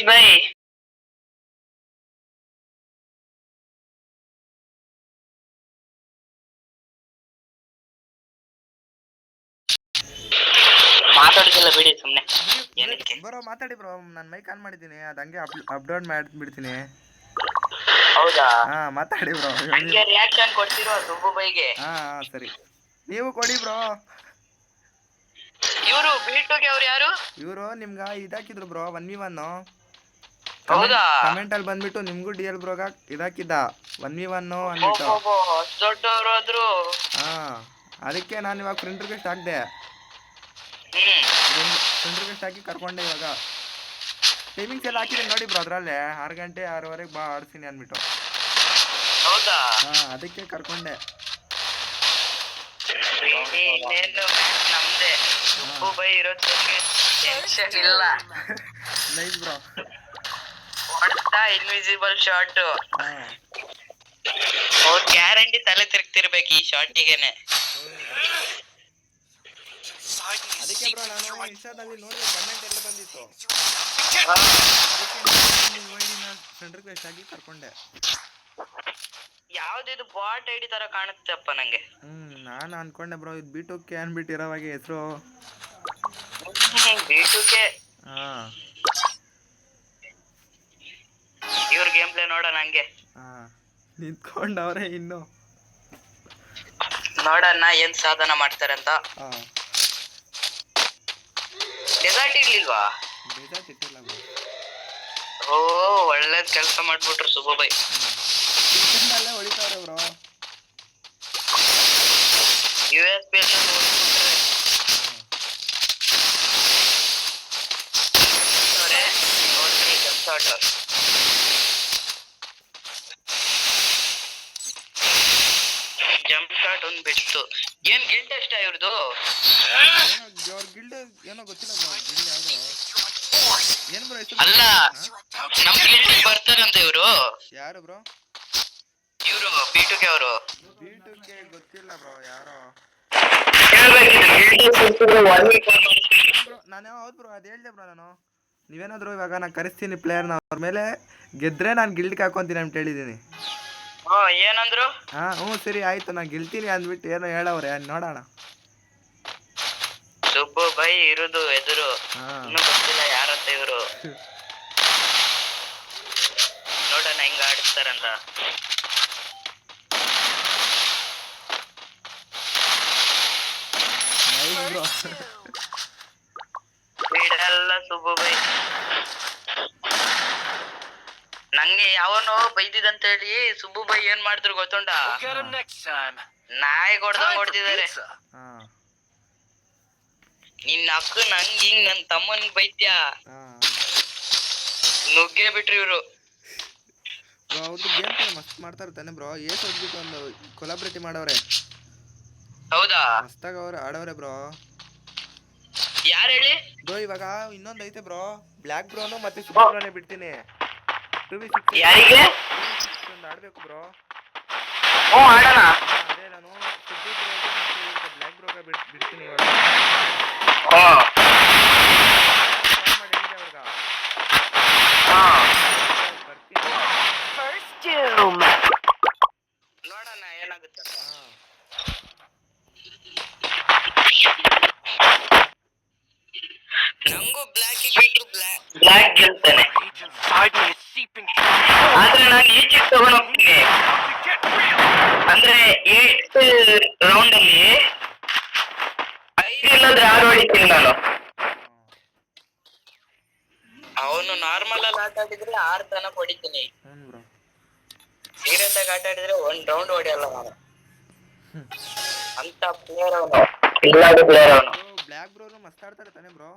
By ಮಾತಾಡ್ತಿಲ್ಲ ಬಿಡಿ ಸುಮ್ನೆ. ಏನಕ್ಕೆ ಬರೋ ಮಾತಾಡಿ ಬ್ರೋ, ನಾನು ಮೈಕ್ ಆನ್ ಮಾಡಿದ್ದೀನಿ, ಅದು ಹಂಗೆ ಅಪ್ಡೌನ್ ಮಾಡ್ಬಿಡ್ತೀನಿ. ಹೌದಾ? ಹಾ ಮಾತಾಡಿ ಬ್ರೋ. ರಿಯಾಕ್ಷನ್ ಕೊಡ್ತಿರೋ ಸುಬ್ಬು ಬೈಗೆ. ಹಾ ಸರಿ, ನೀವು ಕೊಡಿ ಬ್ರೋ. ಇವರು ಬೀಟುಗೆ ಅವ್ರು ಯಾರು? ಇವರು ನಿಮ್ಗ ಇದಾಕಿದ್ರು ಬ್ರೋ 1v1. ಹೌದಾ? ಕಮೆಂಟ್ ಅಲ್ಲಿ ಬಂದ್ಬಿಟ್ಟು ನಿಮ್ಗೂ ಡಿಎಲ್ ಬ್ರೋಗ ಇದಾಕಿದ್ದ 1v1 ಅಂದ್ಬಿಟ್ಟು. ದೊಡ್ಡವರು ಆದ್ರು. ಹಾ ಅದಕ್ಕೆ ನಾನು ಇವಾಗ ಫ್ರೆಂಡ್ ರಿಕ್ವೆಸ್ಟ್ ಹಾಕ್ದೆ. ಫ್ರೆಂಡ್ ರಿಕ್ವೆಸ್ಟ್ ಹಾಕಿ ಕರ್ಕೊಂಡೆ. ಇವಾಗ ಟೈಮಿಂಗ್ಸ್ ಎಲ್ಲ ಹಾಕಿದ್ದೀನಿ ನೋಡಿ ಬ್ರೋ, ಅದ್ರಲ್ಲೇ 6 ಗಂಟೆ 6:30 ಬಾ ಆಡ್ತೀನಿ ಅಂದ್ಬಿಟ್ಟು. ಹೌದಾ? ಹಾ ಅದಕ್ಕೆ ಕರ್ಕೊಂಡೆ. ನಮ್ದೆ ಸುಬ್ಬು ಬೈ ಇರೋದಕ್ಕೆ ಟೆನ್ಷನ್ ಇಲ್ಲ. Nice bro. ಹೊಡ್ತಾ ಇನ್ವಿಸಿಬಲ್ ಶಾಟ್. ಅವ್ರ ಗ್ಯಾರಂಟಿ ತಲೆ ತಿರುಗ್ತಿರ್ಬೇಕು ಈ ಶಾಟಿಗೆನೆ. ಅದಕ್ಕೆ ಬ್ರೋ ನಾನು ಇನ್ಸ್ಟಾದಲ್ಲಿ ನೋಡಿದ್ರೆ ಕಮೆಂಟ್ ಎಲ್ಲ ಬಂದಿತ್ತು, ಫ್ರೆಂಡ್ ರಿಕ್ವೆಸ್ಟ್ ಆಗಿ ಕರ್ಕೊಂಡೆ. ಯಾವ್ದಿದು ಬಾಟ್ ಐಡಿ ತರ ಕಾಣುತ್ತಪ್ಪ ನಂಗೆ. ನಾನು ಅನ್ಕೊಂಡೆ ಬ್ರೋ ಇದು B2K ಅನ್ಬಿಟ್ಟು ಇರೋವಾಗೆ ಹೆಸರು. B2K. ಇವ್ರ ಗೇಮ್ ಪ್ಲೇ ನೋಡೋಣ ಹಂಗೆ. ನಿಂತ್ಕೊಂಡವ್ರೆ ಇನ್ನು, ನೋಡೋಣ ಏನ್ ಸಾಧನ ಮಾಡ್ತಾರೆ ಅಂತ. ಡೆಸರ್ಟ್ ಇರ್ಲಿಲ್ವಾ? ಡೆಸರ್ಟ್ ಇಟ್ಟಿಲ್ಲ ಬ್ರೋ. ಓ ಒಳ್ಳೇದ್ ಕೆಲಸ ಮಾಡ್ಬಿಟ್ರು ಸುಬ್ಬು ಬೈ. ಅಲ್ಲೇ ಹೊಡಿತಾವ್ರೆ ಬ್ರೋ. USB ಜಂಪ್ ಶಾಟ್ ಒಂದ್ ಬಿಟ್ಟು. ಏನ್ ಗಿಲ್ಟ್ ಅಷ್ಟ ಇವ್ರದು? ಗಿಲ್ಡ್ ಏನೋ ಗೊತ್ತಿಲ್ಲ ಬ್ರೋ. ಗಿಲ್ಡ್ ಯಾವ್ದು ಏನ್ ಬ್ರೋ ಹೆಸರು? ಅಲ್ಲ ನಮ್ ಗಿಲ್ಡ್ ಬರ್ತಾರಂತೆ ಇವರು. ಯಾರು ಬ್ರೋ? ಇವರು B2K ಅವರು. B2K ಗೊತ್ತಿಲ್ಲ ಬ್ರೋ ಯಾರೋ. ನಾನು ಹೌದು ಬ್ರೋ, ಅದು ಹೇಳ್ದೆ ಬ್ರೋ ನಾನು. ನೀವೇನಾದ್ರು ಇವಾಗ ನಾನು ಕರೆಸ್ತೀನಿ ಪ್ಲೇಯರ್ನ, ಅವ್ರ ಮೇಲೆ ಗೆದ್ರೆ ನಾನು ಗಿಲ್ಡ್ಗೆ ಹಾಕೊಂತೀನಿ ಅಂತ ಹೇಳಿದ್ದೀನಿ. ಏನಂದ್ರು? ಹ್ಞೂ ಸರಿ ಆಯ್ತು, ನಾನು ಗೆಲ್ತೀನಿ ಅಂದ್ಬಿಟ್ಟು ಏನೋ ಹೇಳವ್ರೆ, ನೋಡೋಣ. ಸುಬ್ಬು ಬೈ ಇರುದು ಎದುರು, ಇನ್ನೂ ಗೊತ್ತಿಲ್ಲ ಯಾರಂತ ಇವರು. ನೋಡೋಣ ಹೆಂಗ ಆಡಿಸ್ತಾರಂತ. ಬಿಡಲ್ಲ ಸುಬ್ಬು ಬೈ. ನಂಗೆ ಯಾವನೋ ಬೈದಿದಂತ ಹೇಳಿ ಸುಬ್ಬು ಬೈ ಏನ್ ಮಾಡಿದ್ರು ಗೊತ್ತುಂಟ? ನಾಯಿ ಕೊಡ್ದಂಗ್ ಹೊಡ್ತಿದ್ದಾರೆ. ನಿನ್ನ ಅಕ್ಕ ನಂಗ್ ಹಿಂಗ್ ನನ್ ತಮ್ಮನ್ ಬೈತ್ಯಾ ನುಗ್ಗೆ ಬಿಟ್ರಿ ಇವ್ರು. ಅವ್ರದ್ದು ಗೇಮ್ ಪ್ಲೇ ಮಸ್ತ್ ಮಾಡ್ತಾರೆ ತಾನೆ ಬ್ರೋ. ಏಸ್ ಹೋಗ್ಬಿಟ್ಟು ಒಂದು ಕೊಲಾಬ್ರೇಟಿ ಮಾಡವ್ರೆ. ಹೌದಾ? ಮಸ್ತಾಗ ಅವ್ರು ಆಡವ್ರೆ ಬ್ರೋ. ಯಾರು ಹೇಳಿ ಬ್ರೋ? ಇವಾಗ ಇನ್ನೊಂದು ಐತೆ ಬ್ರೋ, ಬ್ಲ್ಯಾಕ್ ಬ್ರೋನು ಮತ್ತೆ ಸೂಪರ್ ಬ್ರೋನೇ ಬಿಡ್ತೀನಿ. 2v6 ಯಾರಿಗೆ ಆಡ್ಬೇಕು ಬ್ರೋ. ಆಡೋಣ. ಅದೇ ನಾನು ಸೂಪರ್ ಬ್ರೋಗೆ ಮತ್ತೆ ಬ್ಲ್ಯಾಕ್ ಬ್ರೋಗೆ ಬಿಡ್ತೀನಿ ಇವಾಗ. ನೋಡೋಣ ಏನಾಗುತ್ತೆ. ನಂಗೂ ಬ್ಲ್ಯಾಕ್ ಬ್ಲ್ಯಾಕ್ ಗೆಲ್ತಾನೆ. ಆದ್ರೆ ನಾನು ಈಚೆ ತಗೊಂಡ್ ಹೋಗ್ತೀನಿ. ಅಂದ್ರೆ 8th ರೌಂಡ್ ಅಲ್ಲಿ 5 ಇಲ್ಲಾಂದ್ರೆ 6 ಹೊಡಿತೀನಿ ನಾನು. ಅವನು ನಾರ್ಮಲ್ ಅಲ್ಲಿ ಆಟ ಆಡಿದ್ರೆ 6 ತನಕ ಹೊಡಿತೀನಿ. ಸೀರಿಯಸ್ ಆಗಿ ಆಟ ಆಡಿದ್ರೆ 1 ರೌಂಡ್ ಹೊಡಿಯಲ್ಲ ನಾನು. ಅಂತ ಪ್ಲೇಯರ್ ಅವನು, ಇಲ್ಲಾದ ಪ್ಲೇಯರ್ ಅವನು. ಬ್ಲ್ಯಾಕ್ ಬ್ರೋನು ಮಸ್ತ್ ಆಡ್ತಾರೆ ತಾನೆ ಬ್ರೋ.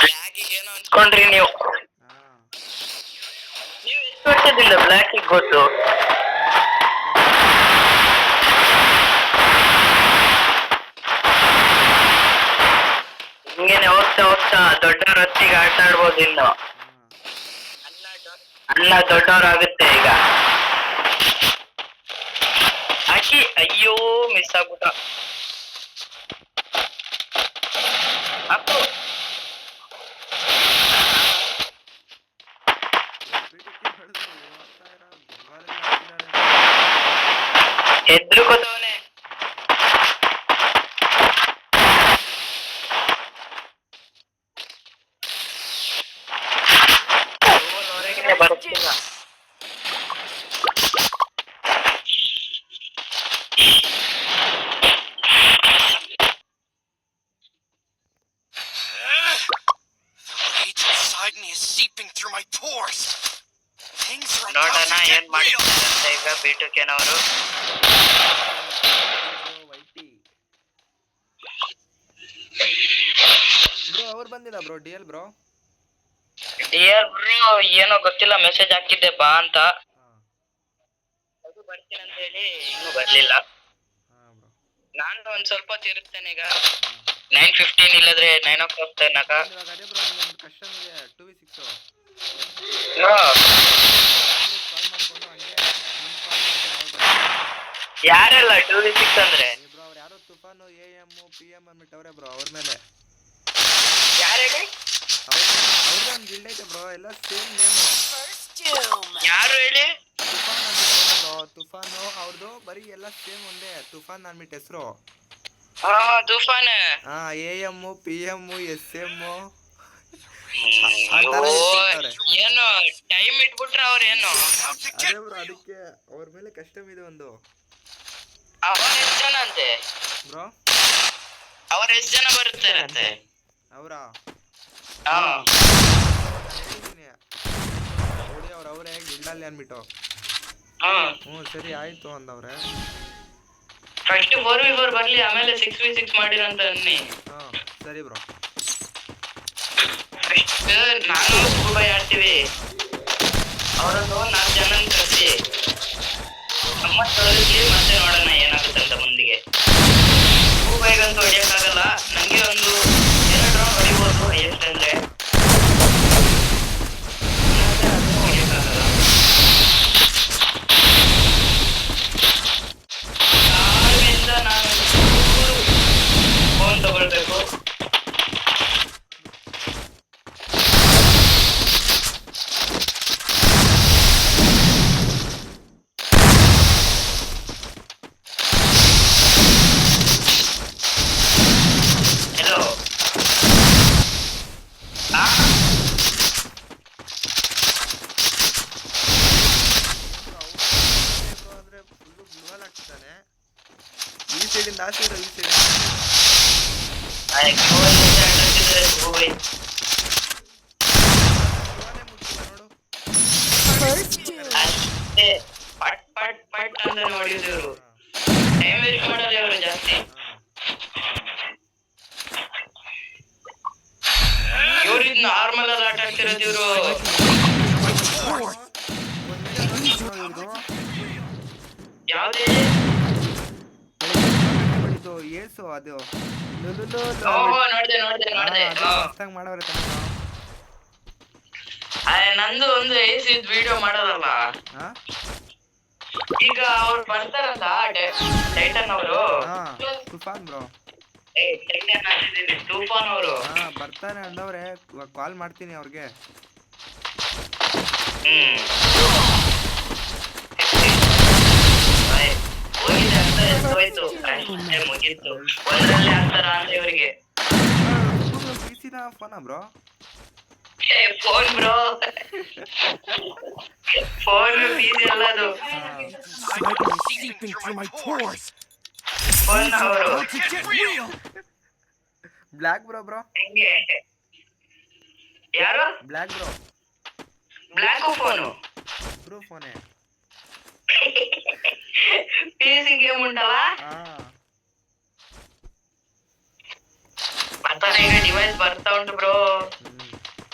ಬ್ಲ್ಯಾಕಿಗೆ ಏನೋ ಅನ್ಸ್ಕೊಂಡ್ರಿ ನೀವು. ನೀವು ಎಷ್ಟು ವರ್ಷದಿಂದ ಬ್ಲ್ಯಾಕಿಗೆ ಗೊತ್ತು? ಹಿಂಗೇನೆ ಹೋಗ್ತಾ ಹೋಗ್ತಾ ದೊಡ್ಡವ್ರ ಹೊತ್ತಿಗೆ ಆಟ ಆಡ್ಬೋದು. ಇನ್ನು ಅಣ್ಣ ದೊಡ್ಡವರಾಗುತ್ತೆ ಈಗ. ಹಾಕಿ ಅಯ್ಯೋ ಮಿಸ್ ಆಗ್ಬಿಟ್ಟ. ಹಾಕು ನೋಡೋಣ ಏನ್ ಮಾಡ್ತಾರೆ ಅಂತ ಈಗ B2K ಬ್ರೋ ಅವ್ರು ಬಂದಿಲ್ಲ bro DL bro. Dear bro ಏನೋ ಗೊತ್ತಿಲ್ಲ, ಮೆಸೇಜ್ ಹಾಕಿದ್ದೆ ಬಾ ಅಂತ, ಅದು ಬರ್ತೀನಿ ಅಂತ ಹೇಳಿ ಇನ್ನೂ ಬರ್ಲಿಲ್ಲ. ನಾನು ಒಂದ್ ಸ್ವಲ್ಪ ಹೊತ್ತು ಇರುತ್ತೇನೆ ಈಗ, 9:15 ಇಲ್ಲದ್ರೆ 9 o'clock ತನಕ. ಇವಾಗ ಅದೇ ಬ್ರೋ ಒಂದು ಕಸ್ಟಮ್ ಇದೆ 2v6. ಕಾಲ್ ಮಾಡ್ಕೊಂಡು ಹಂಗೆ ಯಾರೆಲ್ಲ 2v6 ಅಂದ್ರೆ? ಬ್ರೋ ಅವ್ರು ಯಾರೋ ತುಫಾನು AM PM ಅಂದ್ಬಿಟ್ಟವ್ರೆ ಬ್ರೋ. ಅವ್ರ ಮೇಲೆ ಯಾರಿಗೆ? ಅವ್ರದ್ದು ಒಂದು ಗಿಲ್ಡ್ ಐತೆ ಬ್ರೋ, ಎಲ್ಲ ಸೇಮ್ ನೇಮು. ಯಾರು ಹೇಳಿ? ತುಫಾನ್ ಅಂದ್ಬಿಟ್ಟು ಬ್ರೋ, ತುಫಾನು ಅವ್ರದ್ದು ಬರೀ ಎಲ್ಲ ಸೇಮ್ ಒಂದೇ, ತುಫಾನ್ ಅಂದ್ಬಿಟ್ಟು ಹೆಸರು. ತುಫಾನ್. AM PM SM ಏನು ಟೈಮ್ ಇಟ್ಬಿಟ್ರ ಅವ್ರ ಏನು? ಅದೇ ಬ್ರೋ, ಅದಕ್ಕೆ ಅವ್ರ ಮೇಲೆ ಕಸ್ಟಮ್ ಇದೆ ಒಂದು. ಅವ್ರ ಎಷ್ಟು ಜನ ಅಂತೆ ಬ್ರೋ? ಅವ್ರ ಎಷ್ಟು ಜನ ಬರುತ್ತಾರಂತೆ? ಅವರಾ ನೋಡಿ ಅವ್ರವ್ರೆ ಗಿಲ್ಡಲ್ಲಿ ಅಂದ್ಬಿಟ್ಟು. ಸರಿ ಆಯ್ತು ಅಂದವ್ರೆ. ಫಸ್ಟ್ 4v4 ಬರ್ಲಿ, ಆಮೇಲೆ 6v6 ಮಾಡಿರಂತ ಅನ್ನಿ. ಸರಿ ಬ್ರೋ. ನಾನು ಸುಬ್ಬಾಯಿ ಆಡ್ತೀವಿ, ಅವರೊಂದು 4 ಜನ ಕಳಿಸಿ ನಮ್ಮ ತೋರಿಸಿ ಮತ್ತೆ ನೋಡೋಣ ಏನಾಗುತ್ತಂತ ಮುಂದಿಗೆ. ಸುಬ್ಬಾಯಿಗಂತೂ ಹೊಡಿಯಕ್ಕಾಗಲ್ಲ, ನಂಗೆ ಒಂದು 2 ರೌಂಡ್ ಹೊಡಿಬೋದು ಎಷ್ಟಂದ್ರೆ. ನಾನು ಫೋನ್ ತಗೊಳ್ಬೇಕು. ಹೆಲೋ ಅಂದ್ರೆ ಫುಲ್ಲು ಗ್ಲೂವಲ್ ಆಗ್ತಿದ್ದಾನೆ. ಈ ಸೈಡಿಂದ ಆ ಸೈಡ್, ಈ ಸೈಡ್ ನೋಡು. ಅಷ್ಟೇ ಪಟ್ ಪಟ್ ಪಟ್ ಅಂತ ನೋಡಿದ್ರು. ಟೈಮ್ ವೇಸ್ಟ್ ಮಾಡಲ್ಲ ಅವರು ಜಾಸ್ತಿ. ಇವ್ರು ನಾರ್ಮಲ್ ಆಗಿ ಆಟ ಆಡ್ತಿರೋದು ಇವರು. ಯಾವ್ದೇ ಏಸು ಅದು ನೋಡ್ದೆ ಮಾಡವ್ರೆ. ನಂದು ಒಂದು ಏಸಿದ್ ವಿಡಿಯೋ ಮಾಡೋದಲ್ಲ. ಈಗ ಅವ್ರು ಬರ್ತಾರಲ್ಲ ಟೈಟನ್ ಅವರು, ತುಫಾನ್ ಬ್ರೋ, ತೂಫಾನ್ ಅವರು ಬರ್ತಾನೆ ಅಂದವ್ರೆ. ಕಾಲ್ ಮಾಡ್ತೀನಿ ಅವ್ರಿಗೆ. ಹೋಗಿದೆ ಅಂತ ಎಷ್ಟೋಯ್ತು, ಅಷ್ಟೇ ಮುಗೀತು. ಒಂದ್ರಲ್ಲೇ ಆಗ್ತಾರ ಅಂತ ಇವರಿಗೆ. ಫೋನಾ bro? Phone bro, phone piece ಎಲ್ಲದು. ಫೋನ್ ಅವರು ಬ್ಲ್ಯಾಕ್ ಬ್ರೋ. ಬ್ರೋ ಯಾರು? Black bro. Black phone bro ಫೋನೇ. PC ಗೇಮ್ ಉಂಟಲ್ಲ, ಬರ್ತಾನೆ ಈಗ. ಡಿವೈಸ್ ಬರ್ತಾ ಉಂಟು ಬ್ರೋ.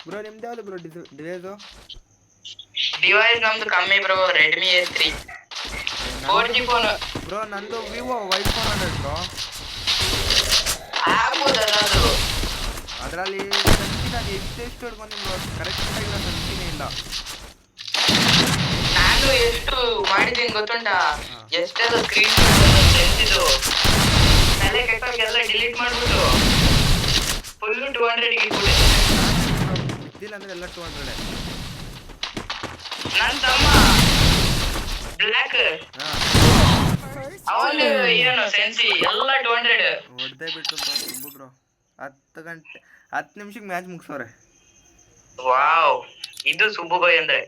ಬ್ರೋ ನಿಮ್ದು ಯಾವ್ದು ಬ್ರೋ ಡಿವೈಸು? ಡಿವೈಸ್ ನಮ್ದು ಕಮ್ಮಿ bro, Redmi A3 4G phone bro. ನಂದು ವಿವೋ Y400 ಬ್ರೋ. ಆಗ್ಬೋದದು. ಅದರಲ್ಲಿ ನಾನು ಎಷ್ಟು ಹಿಡ್ಕೊಂಡಿನಿ ಬ್ರೋ, ಕರೆಕ್ಟಾಗಿ ನಾನು ಸಂಚಿನೇ ಇಲ್ಲ. ನಾನು ಎಷ್ಟು ಮಾಡಿದ್ದೀನಿ ಗೊತ್ತುಂಟಾ? ಎಷ್ಟೆಲ್ಲ ಸ್ಕ್ರೀನ್ ಇದು ತಲೆ ಕೆಟ್ಟೋಗೆಲ್ಲ ಡಿಲೀಟ್ ಮಾಡ್ಬಿಟ್ಟು ಫುಲ್ 200 ಇಟ್ಬಿಟ್ಟೆ. ಇದ್ದಿಲ್ಲ ಅಂದ್ರೆ ಎಲ್ಲ 200. ನನ್ನ ತಮ್ಮ ಬ್ಲ್ಯಾಕ್, ಅವನು ಏನು ಸೆನ್ಸಿ ಎಲ್ಲ 200 ಹೊಡೆದೇ ಬಿಟ್ಟು ಬ್ರೋ. 10 ನಿಮಿಷಕ್ಕೆ ಮ್ಯಾಚ್ ಮುಗಿಸೋರೆ. ವಾವ್, ಇದು ಸುಬ್ಬು ಬಾಯ್ ಅಂದ್ರೆ.